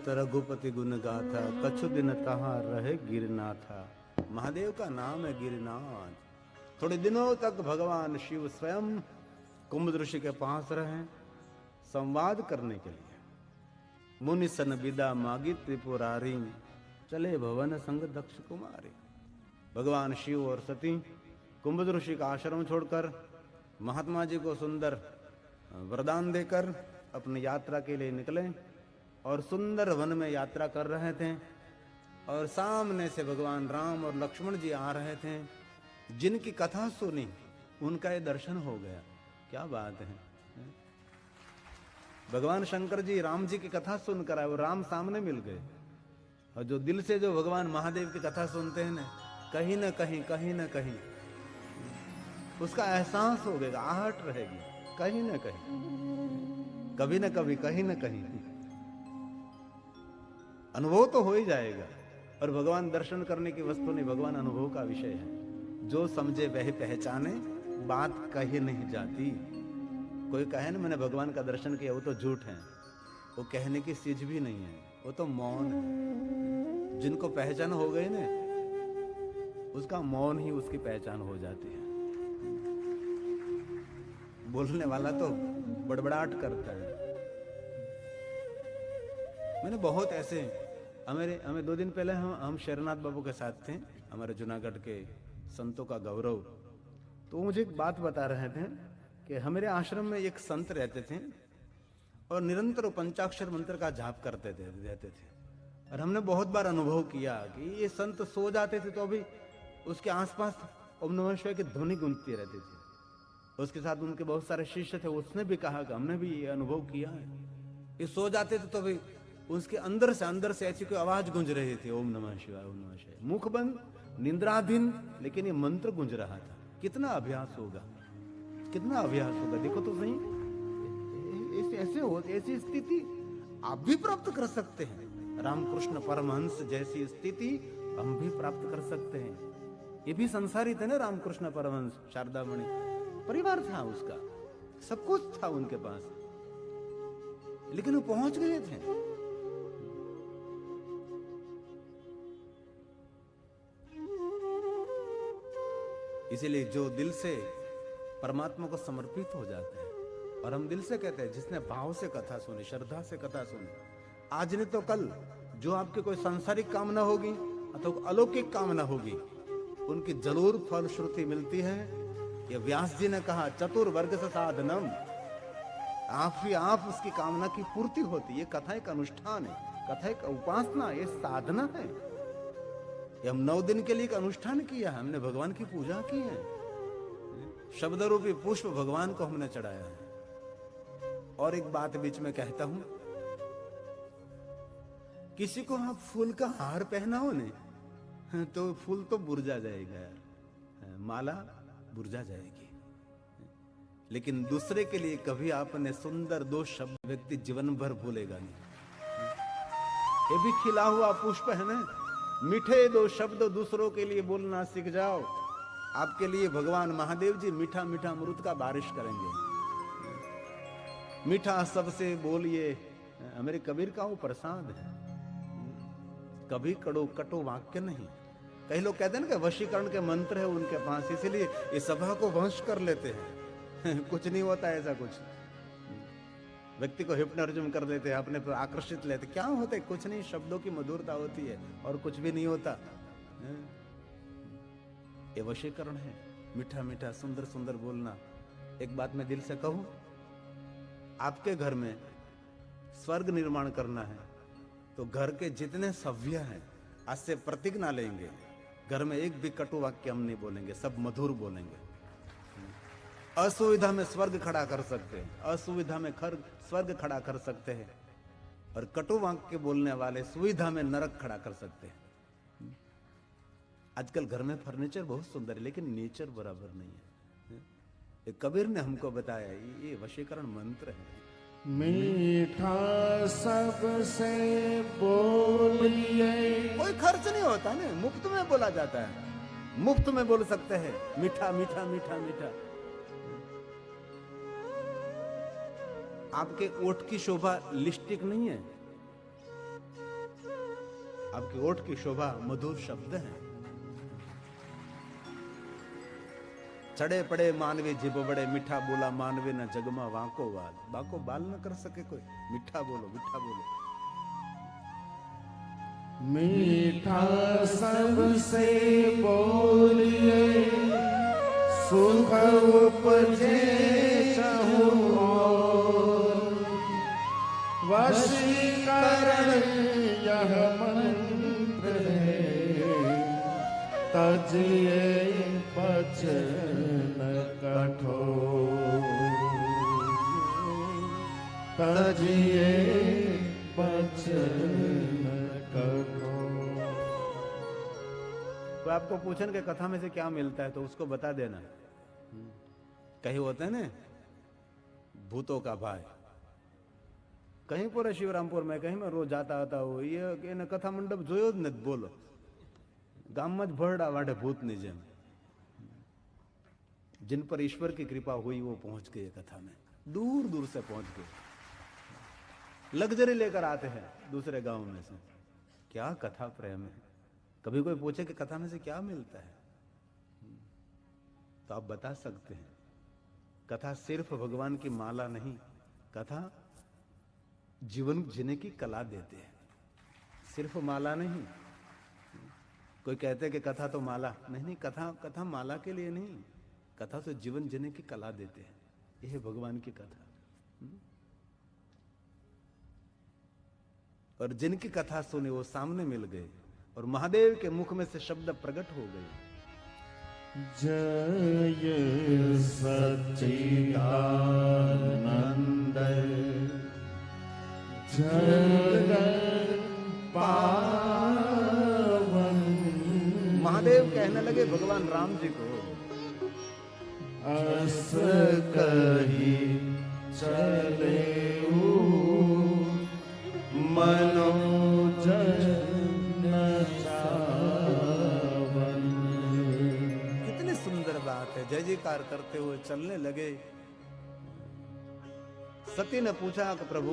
सुनत रघुपति गुण गाथा, कछु दिन तहां रहे गिरनाथा। महादेव का नाम है गिरनाथ। थोड़े दिनों तक भगवान शिव स्वयं कुंभ ऋषि के पास रहे संवाद करने के लिए। मुनि सन विदा मागी त्रिपुरारी, चले भवन संग दक्ष कुमारी। भगवान शिव और सती कुंभ ऋषि का आश्रम छोड़कर महात्मा जी को सुंदर वरदान देकर अपनी यात्रा के लिए निकले और सुंदर वन में यात्रा कर रहे थे। और सामने से भगवान राम और लक्ष्मण जी आ रहे थे। जिनकी कथा सुनी उनका ये दर्शन हो गया। क्या बात है। भगवान शंकर जी राम जी की कथा सुनकर आए, वो राम सामने मिल गए। और जो दिल से जो भगवान महादेव की कथा सुनते हैं ना, कहीं ना कहीं उसका एहसास हो गया, आहट रहेगी कहीं ना कहीं, कभी ना कभी, कहीं ना कहीं अनुभव तो हो ही जाएगा। और भगवान दर्शन करने की वस्तु नहीं, भगवान अनुभव का विषय है। जो समझे वह पहचाने, बात कही नहीं जाती। कोई कहे ना मैंने भगवान का दर्शन किया, वो तो झूठ है, वो कहने की चीज भी नहीं है, वो तो मौन है। जिनको पहचान हो गई ना, उसका मौन ही उसकी पहचान हो जाती है। बोलने वाला तो बड़बड़ाहट करता है। मैंने बहुत ऐसे, हमें 2 दिन पहले हम शेरनाथ बाबू के साथ थे, हमारे जूनागढ़ के संतों का गौरव। तो मुझे एक बात बता रहे थे कि हमारे आश्रम में एक संत रहते थे और निरंतर पंचाक्षर मंत्र का जाप करते रहते थे। और हमने बहुत बार अनुभव किया कि ये संत सो जाते थे तो भी उसके आसपास ओम नमः शिवाय की ध्वनि गूंजती रहती थी। उसके साथ उनके बहुत सारे शिष्य थे, उसने भी कहा कि हमने भी ये अनुभव किया है। ये सो जाते थे तो भी उसके अंदर से ऐसी कोई आवाज गूंज रही थी, ओम नमः शिवाय, ओम नमः शिवाय। मुख बंद, निंद्राधीन, लेकिन ये मंत्र गूंज रहा था। कितना अभ्यास होगा, कितना अभ्यास होगा। देखो तो सही, ऐसी स्थिति आप भी प्राप्त कर सकते हैं। रामकृष्ण परमहंस जैसी स्थिति हम भी प्राप्त कर सकते हैं। ये भी संसारी थे ना रामकृष्ण परमहंस, शारदा मणि, परिवार था उसका, सब कुछ था उनके पास, लेकिन वो पहुंच गए थे। इसीलिए जो दिल से परमात्मा को समर्पित हो जाते हैं, और हम दिल से कहते हैं, जिसने भाव से कथा सुनी, श्रद्धा से कथा सुनी, आज नहीं तो कल जो आपकी कोई सांसारिक कामना होगी अथवा अलौकिक कामना होगी, उनकी जरूर फलश्रुति मिलती है। ये व्यास जी ने कहा, चतुर्वर्ग से साधनम, आप उसकी कामना की पूर्ति होती है। ये कथा एक अनुष्ठान है, कथा एक उपासना, ये साधना है। ये हम 9 दिन के लिए एक अनुष्ठान किया है, हमने भगवान की पूजा की है। शब्द रूपी पुष्प भगवान को हमने चढ़ाया है। और एक बात बीच में कहता हूं, किसी को आप फूल का हार पहनाओ ने तो फूल तो बुर्जा जाएगा यार, माला बुर्जा जाएगी। लेकिन दूसरे के लिए कभी आपने सुंदर 2 शब्द व्यक्ति जीवन भर भूलेगा नहीं। ये भी खिला हुआ पुष्प है ना, मीठे 2 शब्द दूसरों के लिए बोलना सीख जाओ। आपके लिए भगवान महादेव जी मीठा मीठा अमृत का बारिश करेंगे। मीठा सबसे बोलिए, हमारे कबीर का वो प्रसाद है। कभी कटो वाक्य नहीं। कई लोग कहते हैं ना कि वशीकरण के मंत्र है उनके पास, इसीलिए इस सभा को वश कर लेते हैं। कुछ नहीं होता ऐसा, कुछ व्यक्ति को हिप्नोटिज्म कर देते हैं, अपने पर आकर्षित लेते। क्या होता है? कुछ नहीं, शब्दों की मधुरता होती है और कुछ भी नहीं होता। ये वशीकरण है, मीठा मीठा सुंदर सुंदर बोलना। एक बात मैं दिल से कहूं, आपके घर में स्वर्ग निर्माण करना है तो घर के जितने सभ्य हैं आज से प्रतिज्ञा लेंगे, घर में एक भी कटु वाक्य हम नहीं बोलेंगे, सब मधुर बोलेंगे। असुविधा में स्वर्ग खड़ा कर सकते हैं, असुविधा में स्वर्ग खड़ा कर सकते हैं, और कटु वाक्य बोलने वाले सुविधा में नरक खड़ा कर सकते हैं। आजकल घर में फर्नीचर बहुत सुंदर है, लेकिन नेचर बराबर नहीं है। कबीर ने हमको बताया, ये वशीकरण मंत्र है। मीठा सबसे बोलिए, कोई खर्च नहीं होता ना, मुफ्त में बोला जाता है, मुफ्त में बोल सकते हैं। मीठा मीठा मीठा मीठा। आपके ओठ की शोभा लिपस्टिक नहीं है, आपकी ओठ की शोभा मधुर शब्द है। चढ़े पड़े मानवे जिब बड़े, मीठा बोला मानवे न जगमा वाको बाल। बाको बाल न कर सके कोई, मीठा बोलो मीठा बोलो। मीठा सबसे बोलिए, सुख उपजे चहुँ ओर। वशीकरण यह मंत्र है, तजिए बचन कठोर। तजिए बचन कठोर। तो आपको पूछन के कथा में से क्या मिलता है तो उसको बता देना। कहीं होते हैं ना भूतों का भाई, कहीं पर शिवरामपुर में, कहीं में रोज जाता आता हो, ये न कथा मंडप जोयो ज નથી बोलो। गाम में भरड़ा वाटे भूत नहीं जेम, जिन पर ईश्वर की कृपा हुई वो पहुंच गए कथा में, दूर दूर से पहुंच गए, लग्जरी लेकर आते हैं दूसरे गांव में से। क्या कथा प्रेम है। कभी कोई पूछे कि कथा में से क्या मिलता है तो आप बता सकते हैं, कथा सिर्फ भगवान की माला नहीं, कथा जीवन जीने की कला देते हैं, सिर्फ माला नहीं। कोई कहते हैं कि कथा तो माला नहीं, नहीं, कथा माला के लिए नहीं, कथा तो जीवन जीने की कला देते हैं। यह है भगवान की कथा। और जिनकी कथा सुनी वो सामने मिल गए और महादेव के मुख में से शब्द प्रकट हो गए। जय सच्चिदानंद जगत पावन। महादेव कहने लगे भगवान राम जी को, अस कही चले मनोजन चावन। कितनी सुंदर बात है। जय जयकार करते हुए चलने लगे। सती ने पूछा कि प्रभु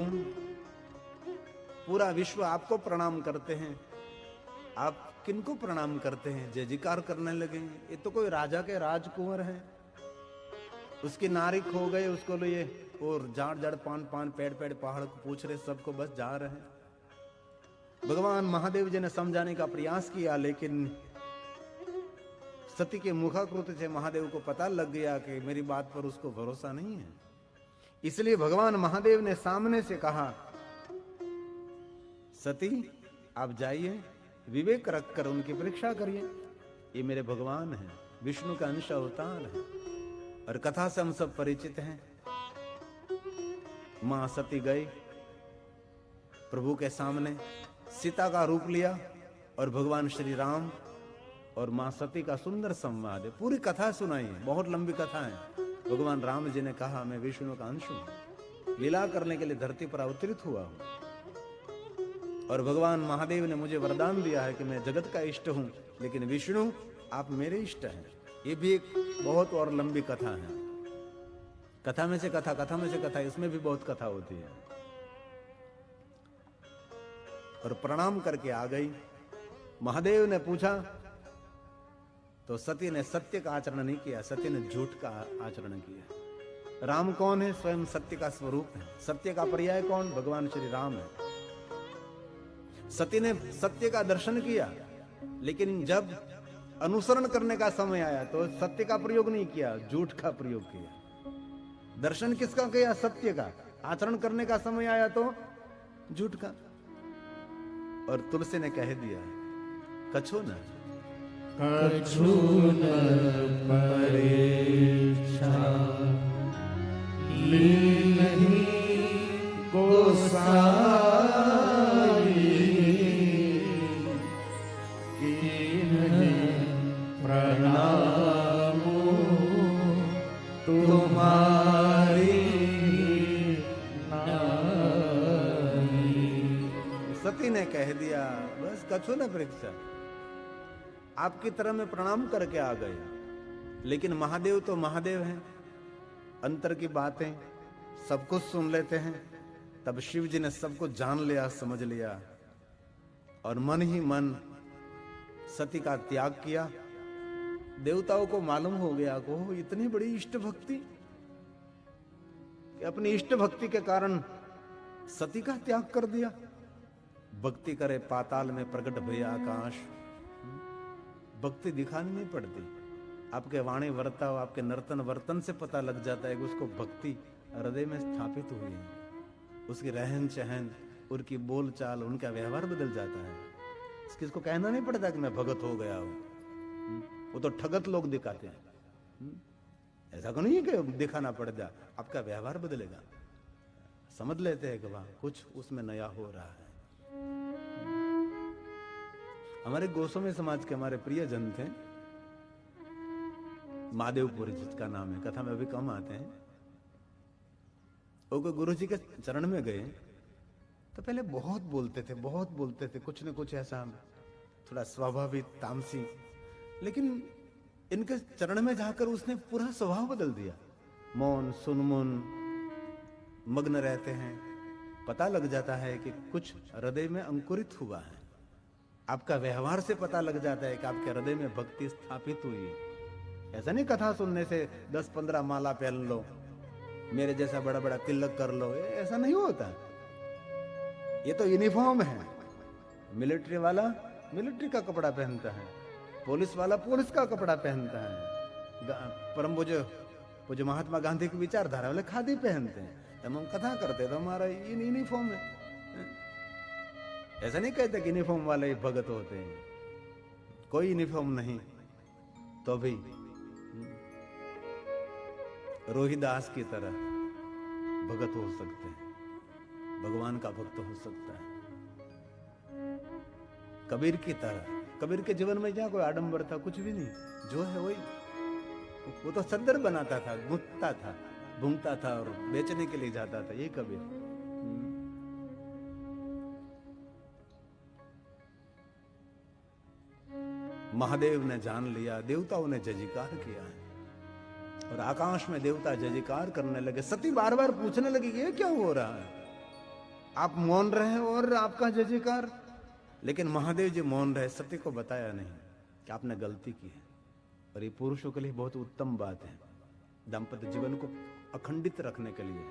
पूरा विश्व आपको प्रणाम करते हैं, आप किनको प्रणाम करते हैं? जय जयकार करने लगे। ये तो कोई राजा के राजकुंवर है, उसकी नारी खो गई, उसको लिए और जाड़ जाड़ पान पान पेड़ पेड़ पहाड़ को पूछ रहे, सबको बस जा रहे हैं। भगवान महादेव जी ने समझाने का प्रयास किया, लेकिन सती के मुखाकृति से महादेव को पता लग गया कि मेरी बात पर उसको भरोसा नहीं है। इसलिए भगवान महादेव ने सामने से कहा, सती आप जाइए, विवेक रखकर उनकी परीक्षा करिए। ये मेरे भगवान हैं, विष्णु का अंश अवतार है और कथा से हम सब परिचित हैं। मां सती गई प्रभु के सामने, सीता का रूप लिया और भगवान श्री राम और मां सती का सुंदर संवाद है। पूरी कथा सुनाई है, बहुत लंबी कथा है। भगवान राम जी ने कहा, मैं विष्णु का अंश हूं, लीला करने के लिए धरती पर अवतरित हुआ हूं और भगवान महादेव ने मुझे वरदान दिया है कि मैं जगत का इष्ट हूं, लेकिन विष्णु आप मेरे इष्ट हैं। ये भी एक बहुत और लंबी कथा है। कथा में से कथा, कथा में से कथा, इसमें भी बहुत कथा होती है। और प्रणाम करके आ गई। महादेव ने पूछा तो सती ने सत्य का आचरण नहीं किया, सती ने झूठ का आचरण किया। राम कौन है? स्वयं सत्य का स्वरूप है। सत्य का पर्याय कौन? भगवान श्री राम है। सती ने सत्य का दर्शन किया, लेकिन जब अनुसरण करने का समय आया तो सत्य का प्रयोग नहीं किया, झूठ का प्रयोग किया। दर्शन किसका किया? सत्य का। आचरण करने का समय आया तो झूठ का। और तुलसी ने कह दिया, कछो न परीक्षा लीलहि गोसाई कीन्हि प्रणाम तुम्हारी नाई। सती ने कह दिया, बस कछो न परीक्षा, आपकी तरह में प्रणाम करके आ गए। लेकिन महादेव तो महादेव हैं, अंतर की बातें सब कुछ सुन लेते हैं। तब शिव जी ने सबको जान लिया, समझ लिया। और मन ही मन सती का त्याग किया। देवताओं को मालूम हो गया को इतनी बड़ी इष्ट भक्ति कि अपनी इष्ट भक्ति के कारण सती का त्याग कर दिया। भक्ति करे पाताल में प्रकट भया आकाश। भक्ति दिखानी नहीं पड़ती, आपके वाणी वर्ताव, आपके नर्तन वर्तन से पता लग जाता है कि उसको भक्ति हृदय में स्थापित हुई है। उसकी रहन सहन, उनकी बोल चाल, उनका व्यवहार बदल जाता है। किसको कहना नहीं पड़ता कि मैं भगत हो गया हूं। वो तो ठगत लोग दिखाते हैं। ऐसा को नहीं है कि दिखाना पड़ता, आपका व्यवहार बदलेगा। समझ लेते हैं कि वाह कुछ उसमें नया हो रहा है। हमारे गोस्वामी समाज के हमारे प्रिय जन थे महादेवपुरी, जिसका नाम है, कथा में अभी कम आते हैं। वो गुरु जी के चरण में गए तो पहले बहुत बोलते थे, कुछ न कुछ ऐसा थोड़ा स्वाभाविक तामसी, लेकिन इनके चरण में जाकर उसने पूरा स्वभाव बदल दिया। मौन सुनमुन मग्न रहते हैं। पता लग जाता है कि कुछ हृदय में अंकुरित हुआ है। आपका व्यवहार से पता लग जाता है कि आपके हृदय में भक्ति स्थापित हुई है। ऐसा नहीं कथा सुनने से 10-15 माला पहन लो, मेरे जैसा बड़ा बड़ा तिलक कर लो, ऐसा नहीं होता। ये तो यूनिफॉर्म है। मिलिट्री वाला मिलिट्री का कपड़ा पहनता है, पुलिस वाला पुलिस का कपड़ा पहनता है, परम पूज्य महात्मा गांधी की विचारधारा वाले खादी पहनते हैं। तब हम कथा करते तो हमारा यूनिफॉर्म है। ऐसा नहीं कहते कि यूनिफॉर्म वाले ही भगत होते हैं, कोई यूनिफॉर्म नहीं तो भी रोहिदास की तरह भगत हो सकते हैं, भगवान का भक्त हो सकता है। कबीर की तरह, कबीर के जीवन में क्या कोई आडंबर था? कुछ भी नहीं, जो है वही। वो तो सदर बनाता था, गुंथता था, भूंगता था और बेचने के लिए जाता था, ये कबीर। महादेव ने जान लिया, देवताओं ने जयकार किया है और आकाश में देवता जयकार करने लगे। सती बार बार पूछने लगी ये क्या हो रहा है, आप मौन रहे और आपका जयकार। लेकिन महादेव जी मौन रहे, सती को बताया नहीं कि आपने गलती की है। और ये पुरुषों के लिए बहुत उत्तम बात है, दाम्पत्य जीवन को अखंडित रखने के लिए।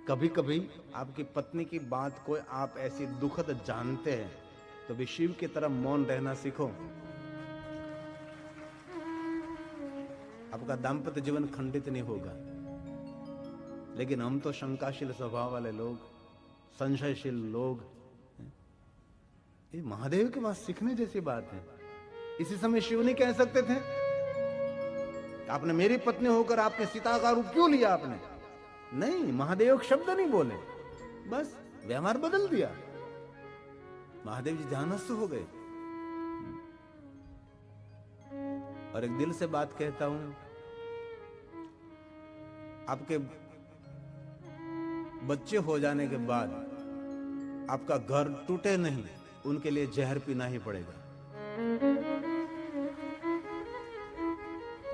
कभी कभी आपकी पत्नी की बात को आप ऐसी दुखद जानते हैं तो भी शिव की तरह मौन रहना सीखो। आपका दाम्पत्य जीवन खंडित नहीं होगा। लेकिन हम तो शंकाशील स्वभाव वाले लोग, संशयशील लोग, ये महादेव के पास सीखने जैसी बात है। इसी समय शिव नहीं कह सकते थे आपने मेरी पत्नी होकर आपने सीता का रूप क्यों लिया आपने? नहीं, महादेव शब्द नहीं बोले, बस व्यवहार बदल दिया। महादेव जी ध्यानस्थ हो गए। और एक दिल से बात कहता हूं, आपके बच्चे हो जाने के बाद आपका घर टूटे नहीं, उनके लिए जहर पीना ही पड़ेगा।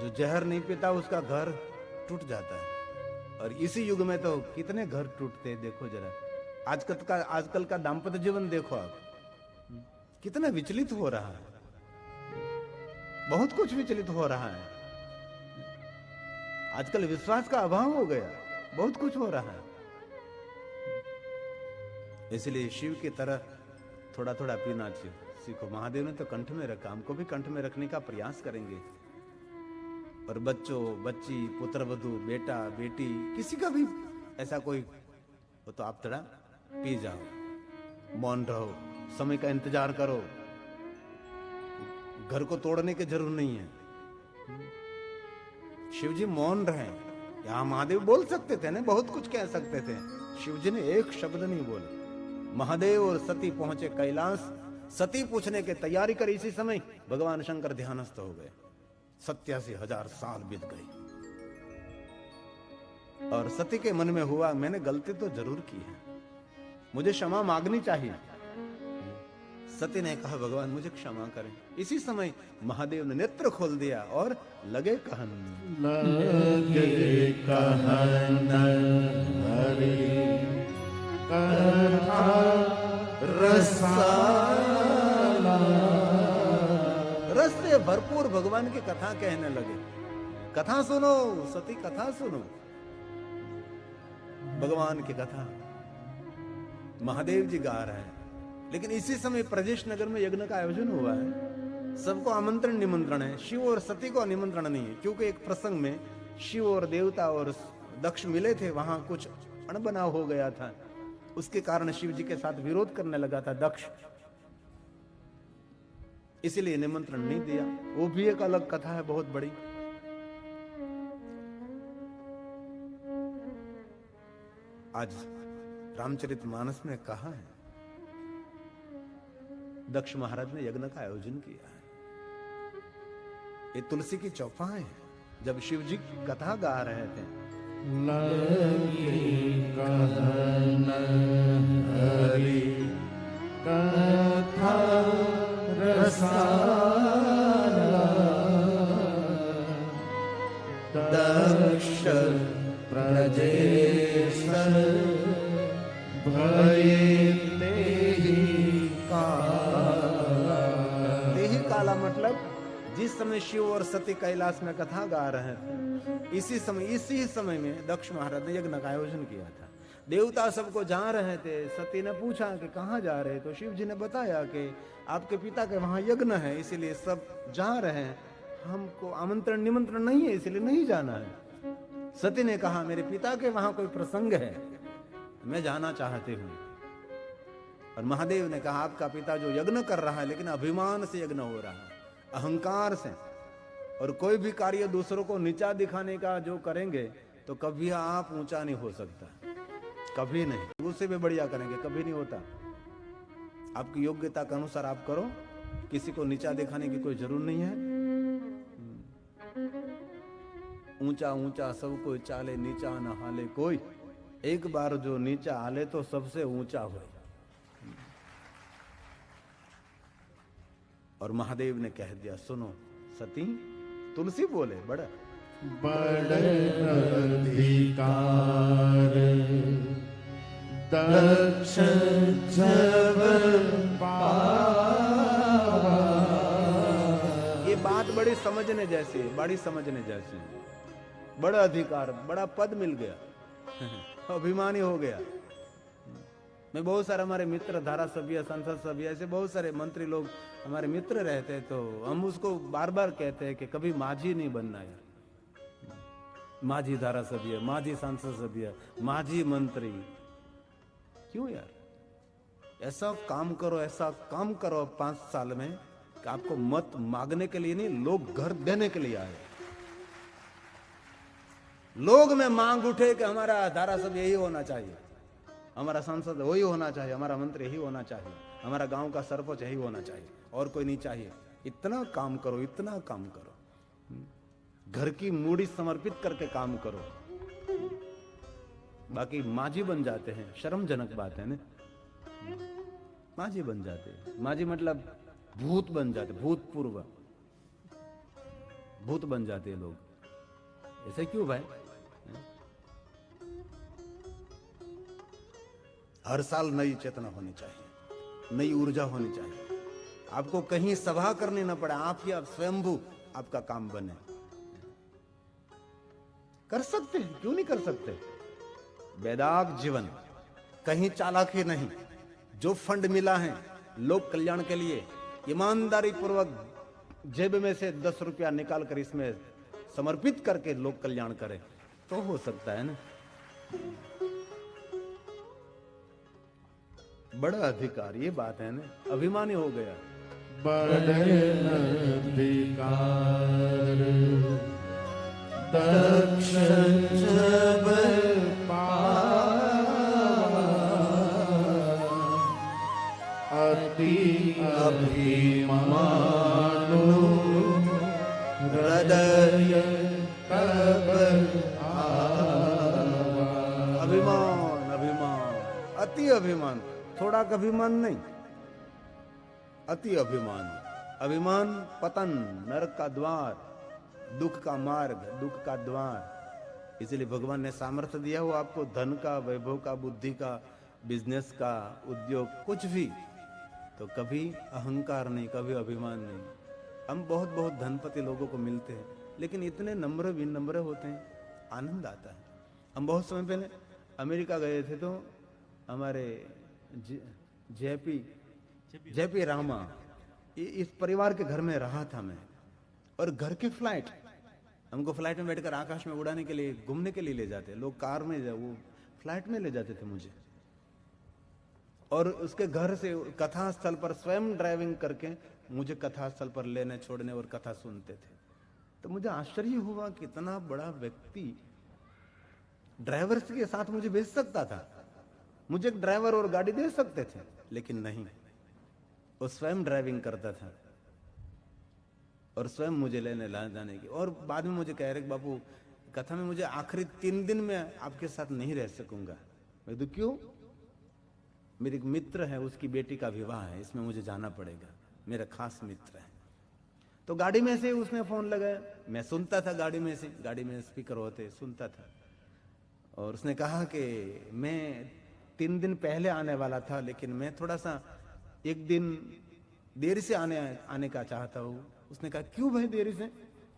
जो जहर नहीं पीता उसका घर टूट जाता है। और इसी युग में तो कितने घर टूटते हैं, देखो जरा। आजकल का दाम्पत्य जीवन देखो आप, कितना विचलित हो रहा है, बहुत कुछ विचलित हो रहा है। आजकल विश्वास का अभाव हो गया, बहुत कुछ हो रहा है। इसलिए शिव की तरह थोड़ा थोड़ा पीना सीखो। महादेव ने तो कंठ में रखा, हमको भी कंठ में रखने का प्रयास करेंगे। और बच्चों, बच्ची, पुत्रवधू, बेटा, बेटी, किसी का भी ऐसा कोई हो तो आप थोड़ा पी जाओ, मौन रहो, समय का इंतजार करो। घर को तोड़ने की जरूरत नहीं है। शिव जी मौन रहे। यहां महादेव बोल सकते थे ना, बहुत कुछ कह सकते थे, शिव जी ने एक शब्द नहीं बोला। महादेव और सती पहुंचे कैलाश। सती पूछने की तैयारी कर, इसी समय भगवान शंकर ध्यानस्थ हो गए। 87,000 साल बीत गए और सती के मन में हुआ मैंने गलती तो जरूर की है, मुझे क्षमा मांगनी चाहिए। सती ने कहा भगवान मुझे क्षमा करें। इसी समय महादेव ने नेत्र खोल दिया और लगे कहन हरि कथा रसायन। भरपूर भगवान की कथा कहने लगे। कथा सुनो सती, कथा सुनो, भगवान की कथा महादेव जी गा रहे हैं। लेकिन इसी समय प्रजेश नगर में यज्ञ का आयोजन हुआ है। सबको आमंत्रण निमंत्रण है, शिव और सती को निमंत्रण नहीं है, क्योंकि एक प्रसंग में शिव और देवता और दक्ष मिले थे, वहां कुछ अणबनाव हो गया था, उसके कारण शिव जी के साथ विरोध करने लगा था दक्ष, इसीलिए निमंत्रण नहीं दिया। वो भी एक अलग कथा है, बहुत बड़ी। आज रामचरितमानस में कहा है, दक्ष महाराज ने यज्ञ का आयोजन किया है। ये तुलसी की चौपाई है। जब शिव जी कथा गा रहे थे, हरि कथा रसाला दक्ष प्रजेश भये तेहि काला मतलब जिस समय शिव और सती कैलाश में कथा गा रहे थे, इसी समय में दक्ष महाराज ने यज्ञ का आयोजन किया था। देवता सबको जा रहे थे। सती ने पूछा कि कहाँ जा रहे, तो शिव जी ने बताया कि आपके पिता के वहां यज्ञ है, इसीलिए सब जा रहे हैं, हमको आमंत्रण निमंत्रण नहीं है, इसलिए नहीं जाना है। सती ने कहा मेरे पिता के वहां कोई प्रसंग है, मैं जाना चाहती हूँ। और महादेव ने कहा आपका पिता जो यज्ञ कर रहा है, लेकिन अभिमान से यज्ञ हो रहा है, अहंकार से, और कोई भी कार्य दूसरों को नीचा दिखाने का जो करेंगे तो कभी आप ऊंचा नहीं हो सकता, कभी नहीं। उससे भी बढ़िया करेंगे, कभी नहीं होता। आपकी योग्यता के अनुसार आप करो, किसी को नीचा दिखाने की कोई जरूरत नहीं है। ऊंचा ऊंचा सब कोई चाले, नीचा न हाले कोई। एक बार जो नीचा हाले तो सबसे ऊंचा हो। और महादेव ने कह दिया सुनो सती, तुलसी बोले बड़ा अधिकार दक्ष जब पावा। ये बात बड़ी समझने जैसी है, बड़ी समझने जैसी है। बड़ा अधिकार, बड़ा पद मिल गया, अभिमानी हो गया। मैं बहुत सारे हमारे मित्र, धारासभ्य, संसद सभ्य, ऐसे बहुत सारे मंत्री लोग हमारे मित्र रहते हैं, तो हम उसको बार बार कहते हैं कि कभी माझी नहीं बनना यार। माझी धारासभ्य, माझी संसद सभ्य, माझी मंत्री, क्यों यार? ऐसा काम करो, ऐसा काम करो 5 साल में कि आपको मत मांगने के लिए नहीं, लोग घर देने के लिए आए। लोग में मांग उठे कि हमारा धारासभ्य यही होना चाहिए, हमारा सांसद वही होना चाहिए, हमारा मंत्री यही होना चाहिए, हमारा गांव का सरपंच यही होना चाहिए, और कोई नहीं चाहिए। इतना काम करो, इतना काम करो, घर की मूड़ी समर्पित करके काम करो, बाकी माझी बन जाते हैं। शर्मजनक बात है ना, माझी बन जाते हैं। माझी मतलब भूत बन जाते, भूतपूर्व भूत बन जाते हैं लोग। ऐसे क्यों भाई? हर साल नई चेतना होनी चाहिए, नई ऊर्जा होनी चाहिए। आपको कहीं सभा करनी ना पड़े, आप ही आप स्वयंभू आपका काम बने। कर सकते हैं, क्यों नहीं कर सकते? वेदाग जीवन, कहीं चालाकी नहीं। जो फंड मिला है लोक कल्याण के लिए, ईमानदारी पूर्वक जेब में से 10 रुपया निकाल कर इसमें समर्पित करके लोक कल्याण करे तो हो सकता है ना। बड़ा अधिकार, ये बात है ना, अभिमानी हो गया। बड़े अधिकार दक्ष जब पावा। अति अभिमानु हृदय तब आवा। अभिमान, अभिमान, अति अभिमान, थोड़ा का अभिमान नहीं, अति अभिमान। अभिमान पतन, नरक का द्वार, दुख का मार्ग, दुख का द्वार। इसलिए भगवान ने सामर्थ्य दिया हो आपको, धन का, वैभव का, बुद्धि का, बिजनेस का, उद्योग, कुछ भी, तो कभी अहंकार नहीं, कभी अभिमान नहीं। हम बहुत बहुत धनपति लोगों को मिलते हैं, लेकिन इतने नम्र विनम्र होते हैं, आनंद आता है। हम बहुत समय पहले अमेरिका गए थे, तो हमारे जेपी रामा, इस परिवार के घर में रहा था मैं। और घर के फ्लाइट, हमको फ्लाइट में बैठकर आकाश में उड़ाने के लिए, घूमने के लिए ले जाते, लोग कार में, वो फ्लाइट में ले जाते थे मुझे। और उसके घर से कथा स्थल पर स्वयं ड्राइविंग करके मुझे कथा स्थल पर लेने छोड़ने और कथा सुनते थे। तो मुझे आश्चर्य हुआ कि इतना बड़ा व्यक्ति ड्राइवर के साथ मुझे भेज सकता था, मुझे एक ड्राइवर और गाड़ी दे सकते थे, लेकिन नहीं, वो स्वयं ड्राइविंग करता था और स्वयं मुझे लेने ला जाने की। और बाद में मुझे कह रहे बापू, कथा में मुझे आखिरी 3 दिन में आपके साथ नहीं रह सकूंगा। मैं तो क्यों? मेरे एक मित्र है, उसकी बेटी का विवाह है, इसमें मुझे जाना पड़ेगा, मेरा खास मित्र है। तो गाड़ी में से उसने फोन लगाया, मैं सुनता था गाड़ी में से, गाड़ी में स्पीकर होते, सुनता था। और उसने कहा कि मैं 3 दिन पहले आने वाला था, लेकिन मैं थोड़ा सा 1 दिन देर से आने का चाहता हूँ। उसने कहा क्यों भाई देरी से?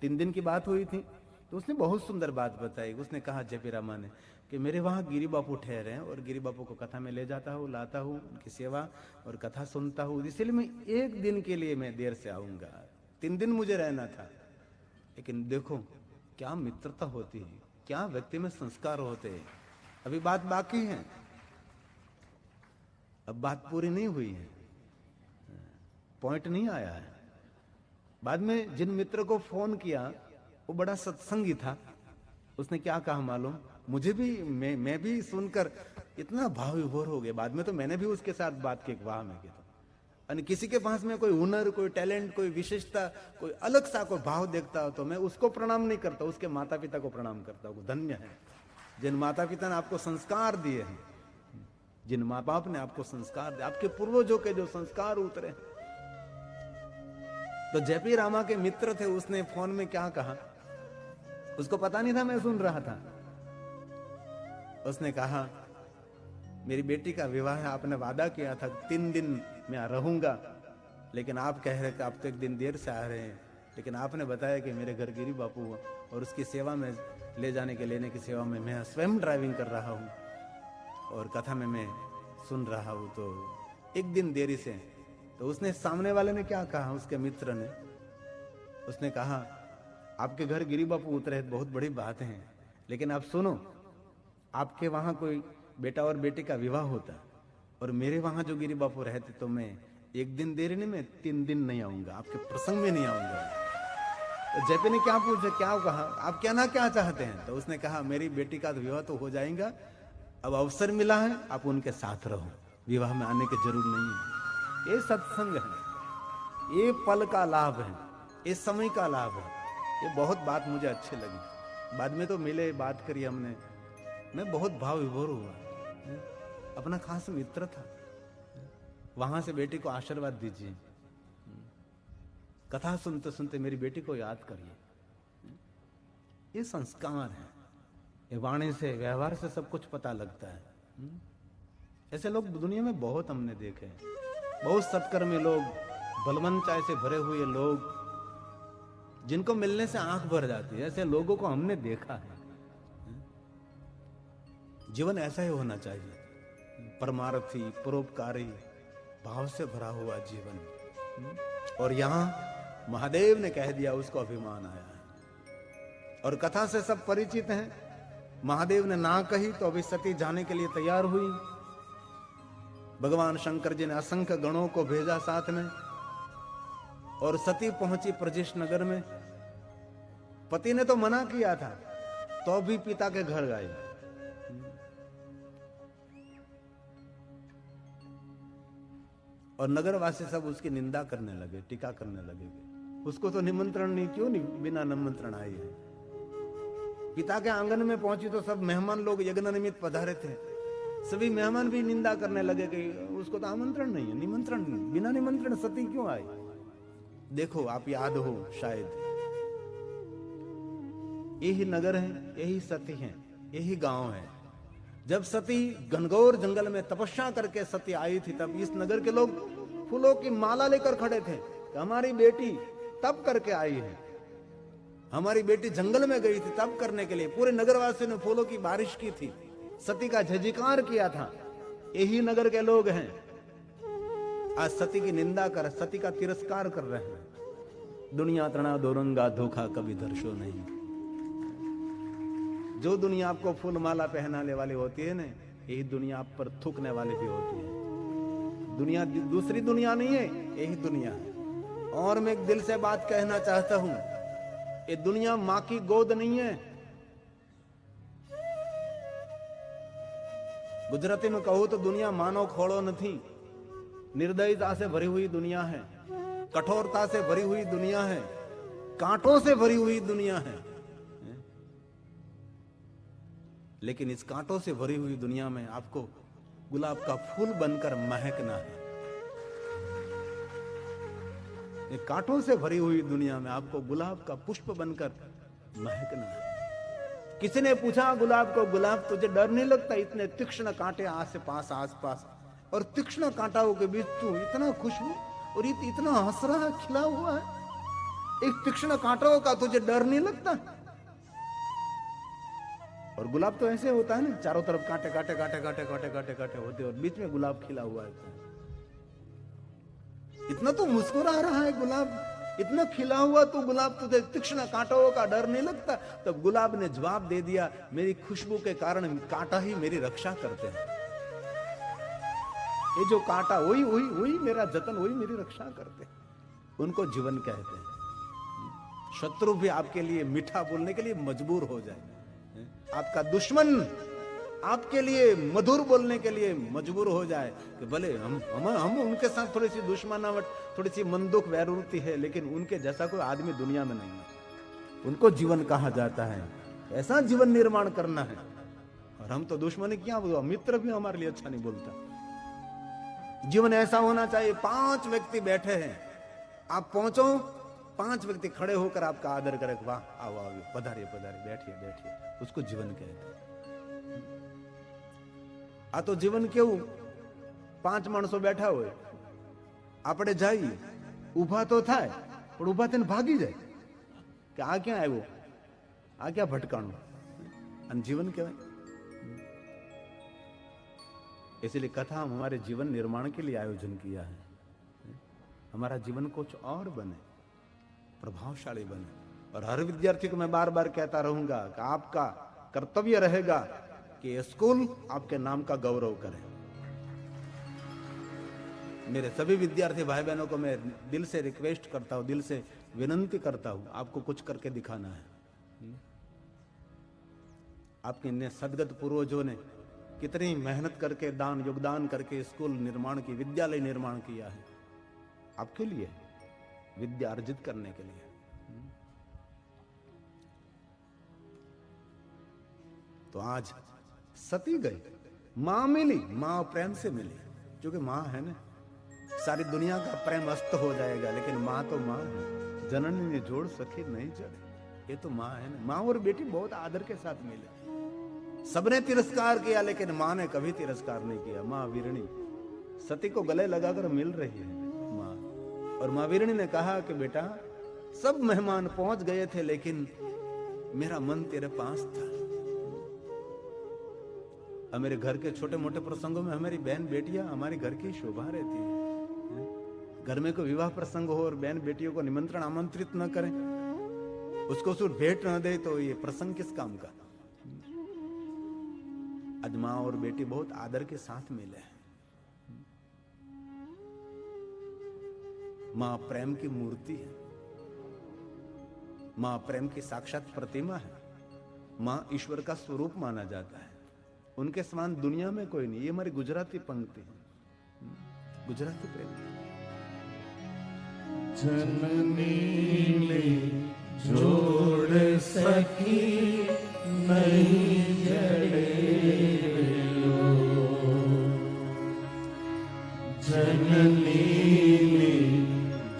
3 दिन की बात हुई थी। तो उसने बहुत सुंदर बात बताई। उसने कहा जेपी रामा ने कि मेरे वहाँ गिरी बापू ठहरे हैं और गिरी बापू को कथा में ले जाता हूँ, लाता हूँ, उनकी सेवा और कथा सुनता हूँ, इसलिए मैं 1 दिन के लिए मैं देर से आऊंगा। 3 दिन मुझे रहना था। लेकिन देखो क्या मित्रता होती है, क्या व्यक्ति में संस्कार होते हैं। अभी बात बाकी है, अब बात पूरी नहीं हुई है, पॉइंट नहीं आया है। बाद में जिन मित्र को फोन किया वो बड़ा सत्संगी था। उसने क्या कहा मालूम? मुझे भी, मैं भी सुनकर इतना भाव विभोर हो गया। बाद में तो मैंने भी उसके साथ बात की, वाह मैं कहता, यानी किसी के पास में कोई हुनर, कोई टैलेंट, कोई विशेषता, कोई अलग सा कोई भाव देखता हो तो मैं उसको प्रणाम नहीं करता, उसके माता पिता को प्रणाम करता हूँ। धन्य है जिन माता पिता ने आपको संस्कार दिए हैं, जिन माँ बाप ने आपको संस्कार दिए, आपके पूर्वजों के जो संस्कार उतरे। तो जेपी रामा के मित्र थे, उसने फोन में क्या कहा, उसको पता नहीं था मैं सुन रहा था। उसने कहा मेरी बेटी का विवाह है, आपने वादा किया था 3 दिन मैं रहूंगा, लेकिन आप कह रहे थे आप तो 1 दिन देर से आ रहे हैं। लेकिन आपने बताया कि मेरे घर गिरी बापू और उसकी सेवा में ले जाने के लेने की सेवा में मैं स्वयं ड्राइविंग कर रहा हूँ और कथा में मैं सुन रहा हूँ, तो 1 दिन देरी से। तो उसने, सामने वाले ने क्या कहा, उसके मित्र ने, उसने कहा आपके घर गिरी बापू उतरे बहुत बड़ी बात है, लेकिन आप सुनो, आपके वहां कोई बेटा और बेटी का विवाह होता और मेरे वहां जो गिरी बापू रहते तो मैं 1 दिन देरी नहीं, मैं 3 दिन नहीं आऊंगा, आपके प्रसंग में नहीं आऊंगा। तो जेपी ने क्या पूछा, क्या कहा, आप क्या ना क्या चाहते हैं? तो उसने कहा मेरी बेटी का विवाह तो हो जाएगा, अब अवसर मिला है, आप उनके साथ रहो, विवाह में आने की जरूर नहीं है। ये सत्संग है, ये पल का लाभ है, ये समय का लाभ है। ये बहुत बात मुझे अच्छी लगी। बाद में तो मिले, बात करी हमने, मैं बहुत भाव विभोर हुआ। अपना खास मित्र था, वहां से बेटी को आशीर्वाद दीजिए, कथा सुनते सुनते मेरी बेटी को याद करिए। ये संस्कार है, ये वाणी से, व्यवहार से सब कुछ पता लगता है। ऐसे लोग दुनिया में बहुत हमने देखे हैं, बहुत सत्कर्मी लोग, बलवंचाय से भरे हुए लोग, जिनको मिलने से आंख भर जाती है। ऐसे लोगों को हमने देखा है। जीवन ऐसा ही होना चाहिए, परमार्थी, परोपकारी भाव से भरा हुआ जीवन। और यहां महादेव ने कह दिया, उसको अभिमान आया है। और कथा से सब परिचित हैं। महादेव ने ना कही तो अभी सती जाने के लिए तैयार हुई। भगवान शंकर जी ने असंख्य गणों को भेजा साथ में, और सती पहुंची प्रजिश नगर में। पति ने तो मना किया था, तो भी पिता के घर गए। और नगरवासी सब उसकी निंदा करने लगे, टीका करने लगे। उसको तो निमंत्रण नहीं, क्यों नहीं बिना निमंत्रण आई है। पिता के आंगन में पहुंची तो सब मेहमान लोग यज्ञ निमित्त पधारे थे, सभी मेहमान भी निंदा करने लगे कि उसको तो आमंत्रण नहीं है, निमंत्रण नहीं, बिना निमंत्रण सती क्यों आई। देखो आप याद हो शायद, यही नगर है, यही सती है, यही गांव है। जब सती घनघोर जंगल में तपस्या करके सती आई थी, तब इस नगर के लोग फूलों की माला लेकर खड़े थे कि हमारी बेटी तब करके आई है। हमारी बेटी जंगल में गई थी तब करने के लिए, पूरे नगरवासियों ने फूलों की बारिश की थी, सती का जयजयकार किया था। यही नगर के लोग हैं आज सती की निंदा कर, सती का तिरस्कार कर रहे हैं। दुनिया तना दोरंगा धोखा कभी दर्शो नहीं। जो दुनिया आपको फूल माला पहनाने वाली होती है ना, यही दुनिया आप पर थूकने वाली भी होती है। दुनिया दूसरी दुनिया नहीं है, यही दुनिया है। और मैं एक दिल से बात कहना चाहता हूं, ये दुनिया मां की गोद नहीं है। गुजराती में कहूं तो दुनिया मानो खोड़ो नहीं, निर्दयता से भरी हुई दुनिया है, कठोरता से भरी हुई दुनिया है, कांटों से भरी हुई दुनिया है। लेकिन इस कांटों से भरी हुई दुनिया में आपको गुलाब का फूल बनकर महकना है। ये कांटों से भरी हुई दुनिया में आपको गुलाब का पुष्प बनकर महकना है। किसी ने पूछा गुलाब को, गुलाब तुझे डर नहीं लगता? इतने तीक्ष्ण कांटे आस पास और तीक्ष्ण कांटाओं के बीच तू इतना खुशबू और इतना हंस रहा खिला हुआ है, एक तीक्ष्ण कांटाओं का तुझे डर नहीं लगता? और गुलाब तो ऐसे होता है ना, चारों तरफ कांटे कांटे कांटे कांटे कांटे कांटे कांटे होते और बीच में गुलाब खिला हुआ है। इतना तो मुस्कुरा रहा है गुलाब, इतना खिला हुआ तो गुलाब, तुझे तीक्ष्ण कांटों का डर नहीं लगता? तब गुलाब ने जवाब दे दिया, मेरी खुशबू के कारण कांटा ही मेरी रक्षा करते हैं। ये जो कांटा वही मेरा जतन, वही मेरी रक्षा करते हैं। उनको जीवन कहते हैं। शत्रु भी आपके लिए मीठा बोलने के लिए मजबूर हो जाए, आपका दुश्मन आपके लिए मधुर बोलने के लिए मजबूर हो जाए कि भले हम उनके साथ थोड़ी सी दुश्मनावट, थोड़ी सी मनदुख वैरुति है, लेकिन उनके जैसा कोई आदमी दुनिया में नहीं है। उनको जीवन कहा जाता है। ऐसा जीवन निर्माण करना है। और हम तो दुश्मनी क्या बोलो, मित्र भी हमारे लिए अच्छा नहीं बोलता। जीवन ऐसा होना चाहिए, 5 व्यक्ति बैठे हैं, आप पहुंचो, 5 व्यक्ति खड़े होकर आपका आदर करें, वाह आओ आओ पधारिए पधारिए, बैठिए बैठिए, उसको जीवन कहते हैं। आ तो जीवन केवू 5 माणसो बैठा हो, આપણે જઈ ઊભા તો થાય પણ ઊભા થઈને ભાગી જાય કે આ ક્યાં આવ્યો, આ ક્યાં ભટકાણું, અને જીવન કહેવાય। इसलिए कथा हम हमारे जीवन निर्माण के लिए आयोजन किया है। हमारा जीवन कुछ और बने, प्रभावशाली बने। और हर विद्यार्थी को मैं बार बार कहता रहूंगा कि आपका कर्तव्य रहेगा कि स्कूल आपके नाम का गौरव करे। मेरे सभी विद्यार्थी भाई बहनों को मैं दिल से रिक्वेस्ट करता हूं, दिल से विनंती करता हूं, आपको कुछ करके दिखाना है। आपके इतने सदगत पूर्वजों ने कितनी मेहनत करके, दान योगदान करके स्कूल निर्माण की, विद्यालय निर्माण किया है, आपके लिए, विद्या अर्जित करने के लिए। तो आज सती गई, मां मिली, मां प्रेम से मिली, क्योंकि मां है ना, सारी दुनिया का प्रेम अस्त हो जाएगा, लेकिन मां तो मां है। जननी ने जोड़ सखी नहीं जड़े, ये तो मां है ना। मां और बेटी बहुत आदर के साथ मिले। सबने तिरस्कार किया, लेकिन मां ने कभी तिरस्कार नहीं किया। मां वीरणी सती को गले लगाकर मिल रही है मां, और मां वीरणी ने कहा कि बेटा, सब मेहमान पहुंच गए थे, लेकिन मेरा मन तेरे पास था। मेरे घर के छोटे मोटे प्रसंगों में हमारी बहन बेटियां हमारी घर की शोभा रहती है। घर में कोई विवाह प्रसंग हो और बहन बेटियों को निमंत्रण आमंत्रित न करें, उसको सिर्फ भेंट न दे, तो ये प्रसंग किस काम का। आज मां और बेटी बहुत आदर के साथ मिले हैं। मां प्रेम की मूर्ति है, मां प्रेम की साक्षात प्रतिमा है, मां ईश्वर का स्वरूप माना जाता है। उनके समान दुनिया में कोई नहीं। ये हमारी गुजराती पंक्ति है, गुजराती प्रेम। जननी ने जोड़ सकी नहीं जड़े, जननी ने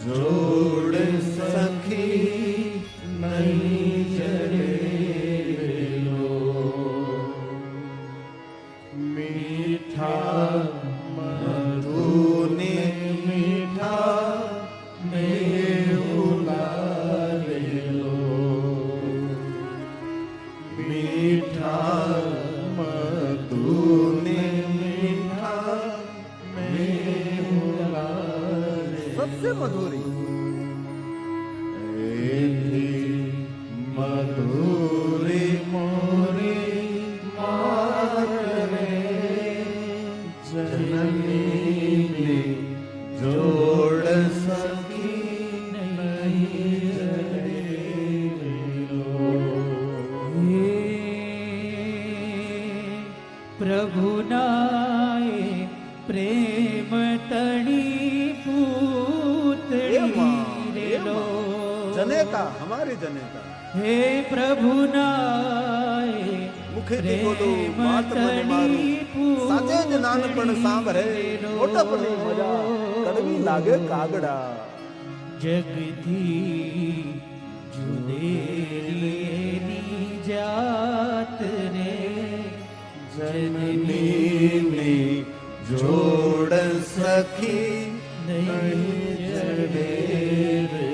जोड़ सकी नहीं जड़े, मीठा मधु ने मीठा में उला सबसे मधुरी मधुरी मोरी मात रे जननी जोड़ सकी नहीं प्रभु नाए प्रेम तणी पूतड़ी रे लो जनेता हमारी जनेता हे प्रभु नाए मुखेથી બોલું વાત મને મારું સાચે જ નાનપણ સાંભળે મોટપની મજા કડવી લાગે કાગડા જગથી જુદેલી જાત રે जननी जोड़ सखी नहीं जड़े रे